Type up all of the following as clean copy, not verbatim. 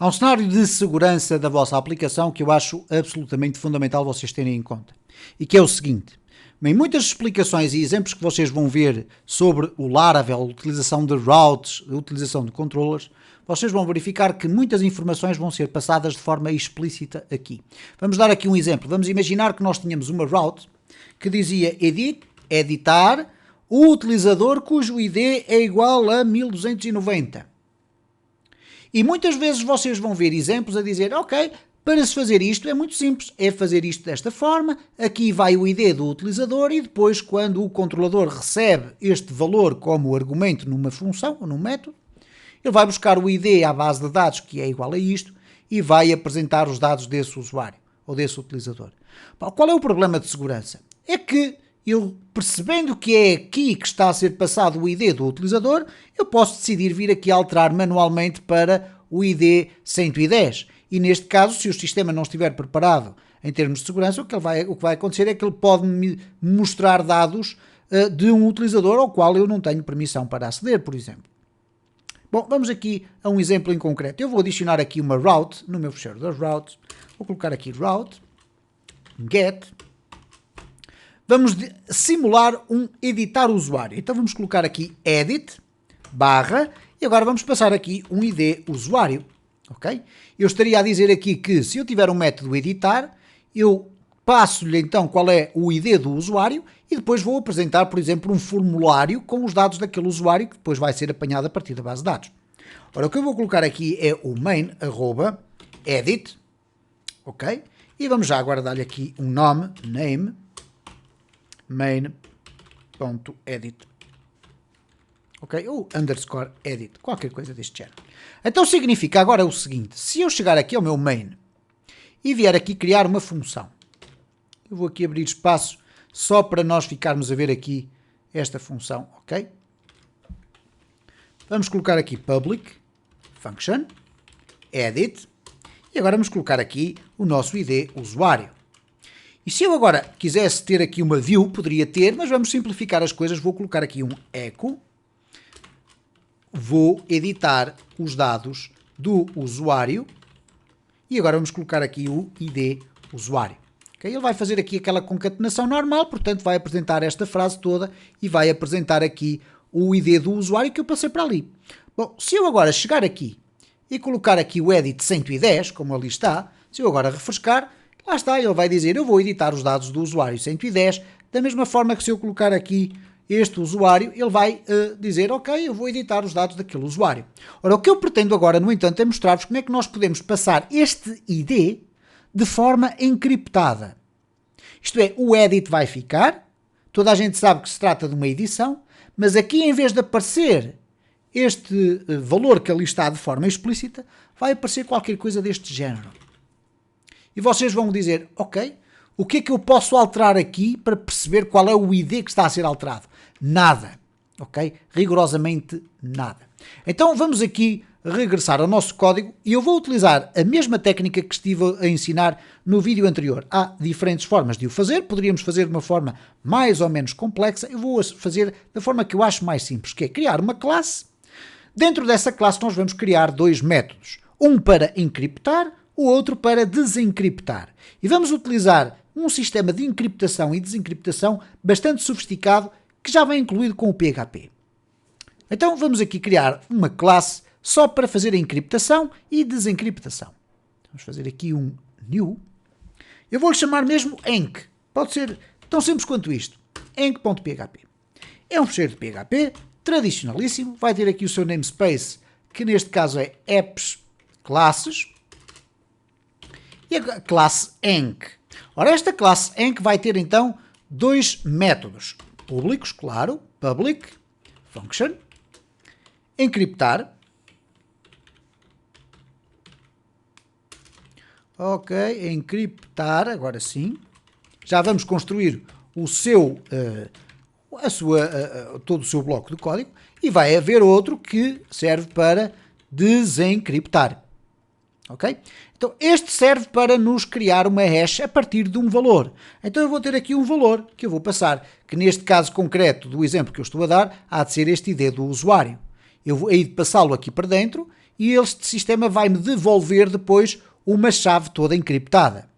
Há um cenário de segurança da vossa aplicação que eu acho absolutamente fundamental vocês terem em conta. E que é o seguinte: em muitas explicações e exemplos que vocês vão ver sobre o Laravel, a utilização de routes, a utilização de controllers, vocês vão verificar que muitas informações vão ser passadas de forma explícita aqui. Vamos dar aqui um exemplo. Vamos imaginar que nós tínhamos uma route que dizia editar o utilizador cujo ID é igual a 1290. E muitas vezes vocês vão ver exemplos a dizer, ok, para se fazer isto é muito simples, é fazer isto desta forma, aqui vai o ID do utilizador e depois quando o controlador recebe este valor como argumento numa função ou num método, ele vai buscar o ID à base de dados que é igual a isto e vai apresentar os dados desse usuário ou desse utilizador. Qual é o problema de segurança? É que eu, percebendo que é aqui que está a ser passado o ID do utilizador, eu posso decidir vir aqui alterar manualmente para o ID 110. E neste caso, se o sistema não estiver preparado em termos de segurança, o que vai acontecer é que ele pode me mostrar dados de um utilizador ao qual eu não tenho permissão para aceder, por exemplo. Bom, vamos aqui a um exemplo em concreto. Eu vou adicionar aqui uma route no meu fecheiro das routes. Vou colocar aqui route, get. Vamos simular um editar usuário. Então vamos colocar aqui edit, barra, e agora vamos passar aqui um ID usuário. Ok? Eu estaria a dizer aqui que se eu tiver um método editar, eu passo-lhe então qual é o ID do usuário e depois vou apresentar, por exemplo, um formulário com os dados daquele usuário que depois vai ser apanhado a partir da base de dados. Ora, o que eu vou colocar aqui é o main, @edit, ok? E vamos já agora dar-lhe aqui um nome, name, main.edit, ok? Ou underscore edit, qualquer coisa deste género. Então significa agora o seguinte: se eu chegar aqui ao meu main e vier aqui criar uma função, eu vou aqui abrir espaço só para nós ficarmos a ver aqui esta função, ok? Vamos colocar aqui public function edit e agora vamos colocar aqui o nosso ID usuário. E se eu agora quisesse ter aqui uma view, poderia ter, mas vamos simplificar as coisas. Vou colocar aqui um echo. Vou editar os dados do usuário. E agora vamos colocar aqui o ID usuário. Okay? Ele vai fazer aqui aquela concatenação normal, portanto vai apresentar esta frase toda e vai apresentar aqui o ID do usuário que eu passei para ali. Bom, se eu agora chegar aqui e colocar aqui o edit 110, como ali está, se eu agora refrescar, lá está, ele vai dizer, eu vou editar os dados do usuário 110, da mesma forma que se eu colocar aqui este usuário, ele vai dizer, ok, eu vou editar os dados daquele usuário. Ora, o que eu pretendo agora, no entanto, é mostrar-vos como é que nós podemos passar este ID de forma encriptada. Isto é, o edit vai ficar, toda a gente sabe que se trata de uma edição, mas aqui em vez de aparecer este valor que ali está de forma explícita, vai aparecer qualquer coisa deste género. E vocês vão dizer, ok, o que é que eu posso alterar aqui para perceber qual é o ID que está a ser alterado? Nada, ok? Rigorosamente nada. Então vamos aqui regressar ao nosso código e eu vou utilizar a mesma técnica que estive a ensinar no vídeo anterior. Há diferentes formas de o fazer, poderíamos fazer de uma forma mais ou menos complexa. Eu vou fazer da forma que eu acho mais simples, que é criar uma classe. Dentro dessa classe nós vamos criar dois métodos, um para encriptar, o outro para desencriptar. E vamos utilizar um sistema de encriptação e desencriptação bastante sofisticado que já vem incluído com o PHP. Então vamos aqui criar uma classe só para fazer a encriptação e desencriptação. Vamos fazer aqui um new. Eu vou-lhe chamar mesmo enc. Pode ser tão simples quanto isto. enc.php. É um fecheiro de PHP, tradicionalíssimo. Vai ter aqui o seu namespace, que neste caso é apps classes. E a classe enc. Ora, esta classe enc vai ter então dois métodos públicos, claro, public function, encriptar. Ok, encriptar, agora sim. Já vamos construir o seu, todo o seu bloco de código e vai haver outro que serve para desencriptar. Ok? Então, este serve para nos criar uma hash a partir de um valor. Então, eu vou ter aqui um valor que eu vou passar, que neste caso concreto do exemplo que eu estou a dar, há de ser este ID do usuário. Eu hei de passá-lo aqui para dentro e este sistema vai-me devolver depois uma chave toda encriptada.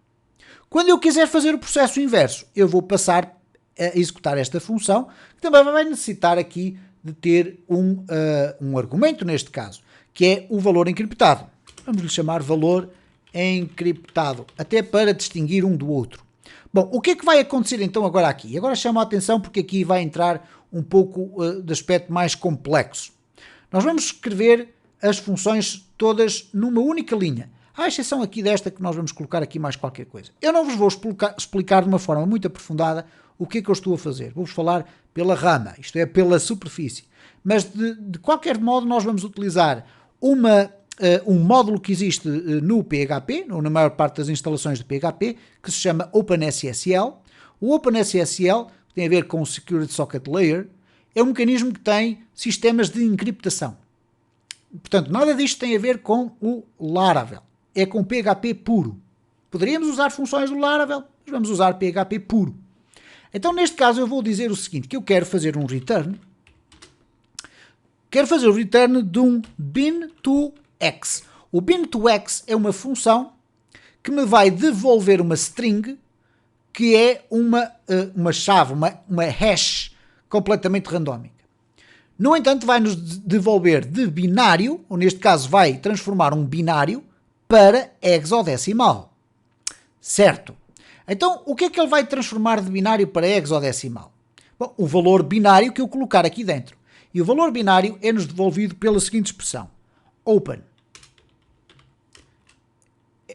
Quando eu quiser fazer o processo inverso, eu vou passar a executar esta função, que também vai necessitar aqui de ter um argumento, neste caso, que é o valor encriptado. Vamos lhe chamar valor encriptado, até para distinguir um do outro. Bom, o que é que vai acontecer então agora aqui? Agora chamo a atenção porque aqui vai entrar um pouco de aspecto mais complexo. Nós vamos escrever as funções todas numa única linha, à exceção aqui desta que nós vamos colocar aqui mais qualquer coisa. Eu não vos vou explicar de uma forma muito aprofundada o que é que eu estou a fazer. Vou-vos falar pela rama, isto é, pela superfície. Mas de qualquer modo nós vamos utilizar um módulo que existe no PHP, ou na maior parte das instalações de PHP, que se chama OpenSSL. O OpenSSL tem a ver com o Security Socket Layer, é um mecanismo que tem sistemas de encriptação. Portanto, nada disto tem a ver com o Laravel, é com PHP puro. Poderíamos usar funções do Laravel, mas vamos usar PHP puro. Então, neste caso, eu vou dizer o seguinte, que eu quero fazer um return. Quero fazer o return de um bin2x. O bin2x é uma função que me vai devolver uma string que é uma chave, uma hash completamente randómica. No entanto, vai-nos devolver de binário, ou neste caso vai transformar um binário para hexadecimal. Certo? Então, o que é que ele vai transformar de binário para hexadecimal? Bom, o valor binário que eu colocar aqui dentro. E o valor binário é-nos devolvido pela seguinte expressão. Open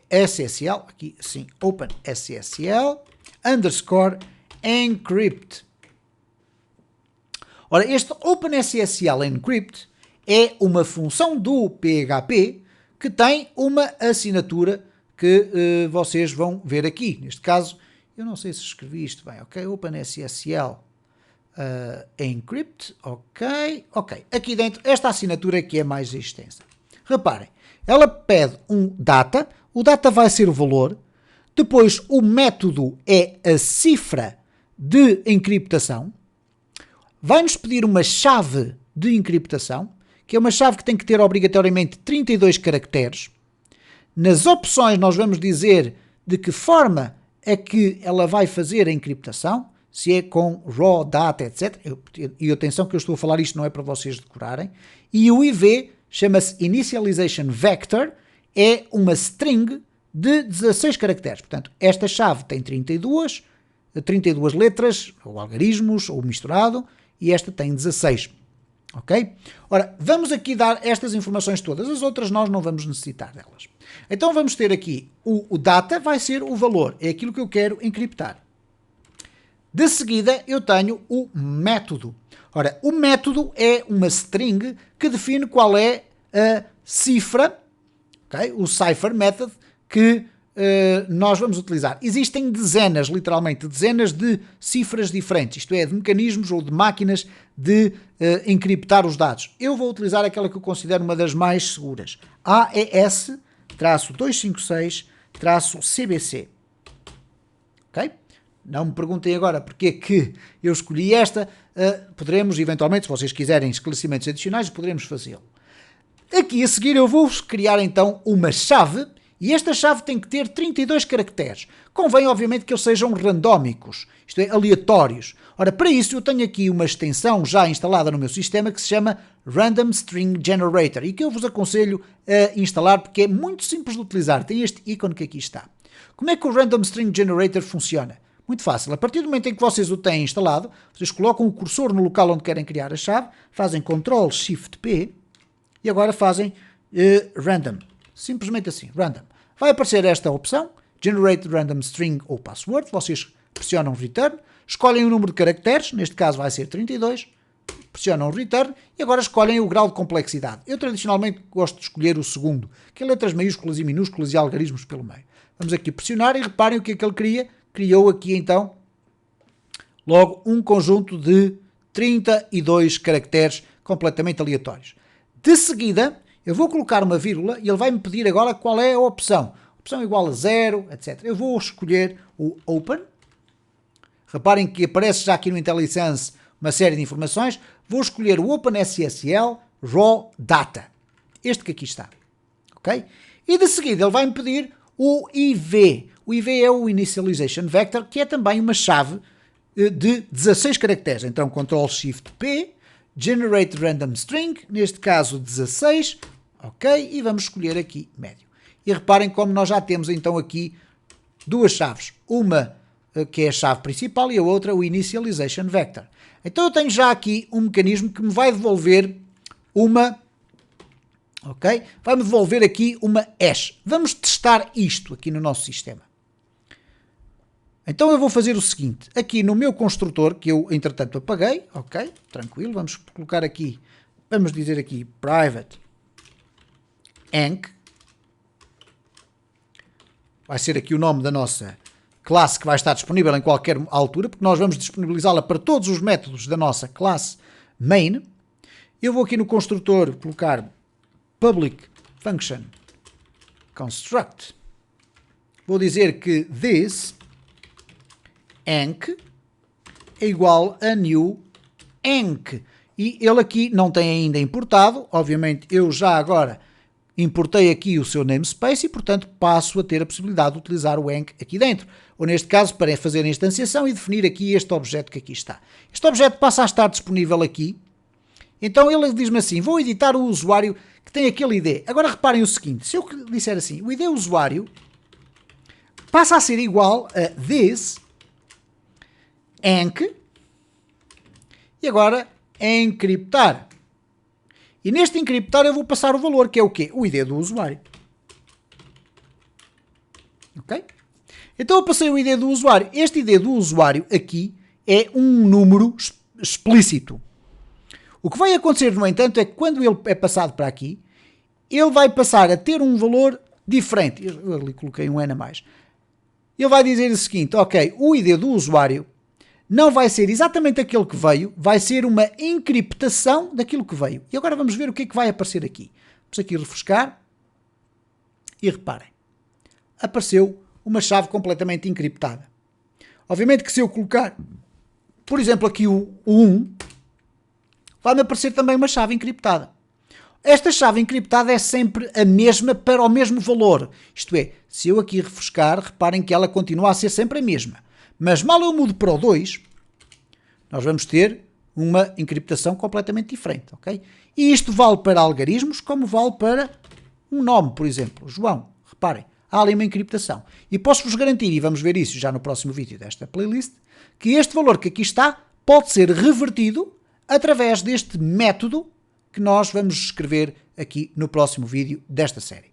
SSL, aqui sim, Open SSL underscore encrypt. Ora, este OpenSSL encrypt é uma função do PHP que tem uma assinatura que vocês vão ver aqui. Neste caso, eu não sei se escrevi isto bem, ok? OpenSSL encrypt, ok. Aqui dentro, esta assinatura aqui é mais extensa. Reparem, ela pede um data, o data vai ser o valor, depois o método é a cifra de encriptação, vai-nos pedir uma chave de encriptação, que é uma chave que tem que ter obrigatoriamente 32 caracteres. Nas opções nós vamos dizer de que forma é que ela vai fazer a encriptação, se é com raw data, etc. E atenção que eu estou a falar isto não é para vocês decorarem. E o IV chama-se Initialization Vector, é uma string de 16 caracteres. Portanto, esta chave tem 32 letras, ou algarismos, ou misturado, e esta tem 16. Ok? Ora, vamos aqui dar estas informações todas, as outras nós não vamos necessitar delas. Então vamos ter aqui o data, vai ser o valor, é aquilo que eu quero encriptar. De seguida eu tenho o método. Ora, o método é uma string que define qual é a cifra, okay? O cipher method que nós vamos utilizar. Existem dezenas, literalmente dezenas de cifras diferentes, isto é, de mecanismos ou de máquinas de encriptar os dados. Eu vou utilizar aquela que eu considero uma das mais seguras. AES-256-CBC. Ok? Não me perguntem agora porque é que eu escolhi esta. Poderemos, eventualmente, se vocês quiserem esclarecimentos adicionais, poderemos fazê-lo. Aqui a seguir eu vou criar então uma chave. E esta chave tem que ter 32 caracteres. Convém, obviamente, que eles sejam randómicos, isto é, aleatórios. Ora, para isso eu tenho aqui uma extensão já instalada no meu sistema que se chama Random String Generator e que eu vos aconselho a instalar porque é muito simples de utilizar. Tem este ícone que aqui está. Como é que o Random String Generator funciona? Muito fácil. A partir do momento em que vocês o têm instalado, vocês colocam o cursor no local onde querem criar a chave, fazem Ctrl-Shift-P e agora fazem Random. Simplesmente assim, random. Vai aparecer esta opção, Generate Random String ou Password, vocês pressionam Return, escolhem o número de caracteres, neste caso vai ser 32, pressionam Return e agora escolhem o grau de complexidade. Eu tradicionalmente gosto de escolher o segundo, que é letras maiúsculas e minúsculas e algarismos pelo meio. Vamos aqui pressionar e reparem o que é que ele cria. Criou aqui então logo um conjunto de 32 caracteres completamente aleatórios. De seguida, eu vou colocar uma vírgula e ele vai me pedir agora qual é a opção. Opção igual a 0, etc. Eu vou escolher o Open. Reparem que aparece já aqui no IntelliSense uma série de informações. Vou escolher o OpenSSL Raw Data. este que aqui está. Ok? E de seguida ele vai-me pedir o IV. O IV é o Initialization Vector, que é também uma chave de 16 caracteres. Então, Ctrl-Shift-P, Generate Random String, neste caso 16, ok? E vamos escolher aqui médio. E reparem como nós já temos então aqui duas chaves. Uma que é a chave principal e a outra o Initialization Vector. Então eu tenho já aqui um mecanismo que me vai devolver uma... Ok? Vai-me devolver aqui uma hash. Vamos testar isto aqui no nosso sistema. Então eu vou fazer o seguinte. Aqui no meu construtor, que eu entretanto apaguei, ok? Tranquilo, vamos colocar aqui, vamos dizer aqui private enc. Vai ser aqui o nome da nossa classe que vai estar disponível em qualquer altura, porque nós vamos disponibilizá-la para todos os métodos da nossa classe main. Eu vou aqui no construtor colocar public function construct. Vou dizer que this enc é igual a new enc. E ele aqui não tem ainda importado. Obviamente eu já agora importei aqui o seu namespace e portanto passo a ter a possibilidade de utilizar o enc aqui dentro. Ou neste caso para fazer a instanciação e definir aqui este objeto que aqui está. Este objeto passa a estar disponível aqui. Então ele diz-me assim, vou editar o usuário que tem aquele ID. Agora reparem o seguinte, se eu disser assim, o ID usuário passa a ser igual a this enc e agora encriptar. E neste encriptar eu vou passar o valor, que é o quê? O ID do usuário. Ok? Então eu passei o ID do usuário. Este ID do usuário aqui é um número explícito. O que vai acontecer, no entanto, é que quando ele é passado para aqui, ele vai passar a ter um valor diferente. Eu ali coloquei um N a mais. Ele vai dizer o seguinte, ok, o ID do usuário não vai ser exatamente aquele que veio, vai ser uma encriptação daquilo que veio. E agora vamos ver o que é que vai aparecer aqui. Vamos aqui refrescar e reparem. Apareceu uma chave completamente encriptada. Obviamente que se eu colocar, por exemplo, aqui o 1, vai-me aparecer também uma chave encriptada. Esta chave encriptada é sempre a mesma para o mesmo valor. Isto é, se eu aqui refrescar, reparem que ela continua a ser sempre a mesma. Mas mal eu mudo para o 2, nós vamos ter uma encriptação completamente diferente, ok? E isto vale para algarismos como vale para um nome, por exemplo, João. Reparem, há ali uma encriptação. E posso-vos garantir, e vamos ver isso já no próximo vídeo desta playlist, que este valor que aqui está pode ser revertido através deste método que nós vamos escrever aqui no próximo vídeo desta série.